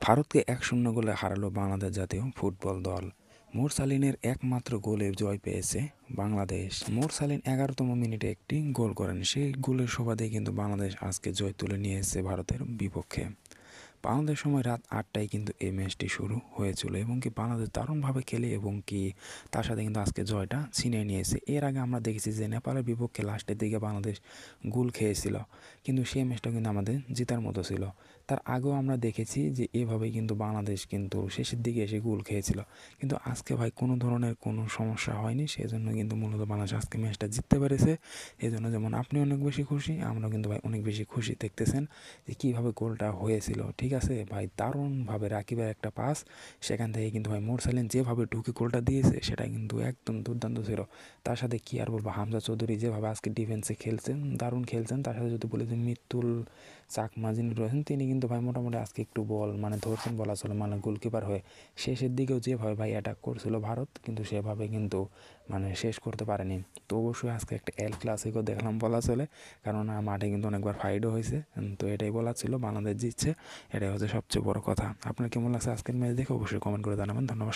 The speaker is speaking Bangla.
ভারতকে ১-০ গোলে হারালো বাংলাদেশ জাতীয় ফুটবল দল। মুরসালিনের একমাত্র গোলে জয় পেয়েছে বাংলাদেশ। মুরসালিন ১১তম মিনিটে একটি গোল করেন। সেই গোলের সুবাদেই কিন্তু বাংলাদেশ আজকে জয় তুলে নিয়ে এসেছে ভারতের বিপক্ষে। বাংলাদেশ সময় রাত ৮টায় কিন্তু এই ম্যাচটি শুরু হয়েছিল এবং কি বাংলাদেশ দারুণভাবে খেলে এবং কি তার সাথে কিন্তু আজকে জয়টা ছিনিয়ে নিয়েছে। এর আগে আমরা দেখেছি যে নেপালের বিপক্ষে লাস্টের দিকে বাংলাদেশ গোল খেয়েছিল, কিন্তু সেই ম্যাচটা কিন্তু আমাদের জেতার মতো ছিল। তার আগেও আমরা দেখেছি যে এভাবেই কিন্তু বাংলাদেশ কিন্তু শেষের দিকে এসে গোল খেয়েছিল, কিন্তু আজকে ভাই কোনো ধরনের কোনো সমস্যা হয়নি। সেই জন্য কিন্তু মূলত বাংলাদেশ আজকে ম্যাচটা জিততে পেরেছে। এই জন্য যেমন আপনি অনেক বেশি খুশি, আমরাও কিন্তু ভাই অনেক বেশি খুশি। দেখতেছেন যে কীভাবে গোলটা হয়েছিল, ঠিক আছে ভাই, দারুণভাবে রাকিবের একটা পাস, সেখান থেকে কিন্তু ভাই মুরসালিন যেভাবে ঢুকে গোলটা দিয়েছে সেটা কিন্তু একদম দুর্দান্ত ছিল। তার সাথে কি আর বলবো, হামজা চৌধুরী যেভাবে আজকে ডিফেন্সে খেলছেন, দারুণ খেলছেন। তার সাথে যদি বলি যে মিতুল চাকমা যিনি রয়েছেন, তিনি কিন্তু ভাই মোটামুটি আজকে একটু বল ধরছেন বলা চলে, গোলকিপার হয়ে। শেষের দিকেও যেভাবে ভাই অ্যাটাক করছিল ভারত, কিন্তু সেভাবে কিন্তু শেষ করতে পারেনি। তো অবশ্যই আজকে একটা এল ক্লাসিকও দেখলাম বলা চলে, কারণ মাঠে কিন্তু অনেকবার ফাইটও হয়েছে। তো এটাই বলা ছিল, বাংলাদেশ জিতছে, এটাই হচ্ছে সবচেয়ে বড় কথা। আপনার কেমন লাগছে আজকের ম্যাচ দেখে অবশ্যই কমেন্ট করে জানাবেন। ধন্যবাদ।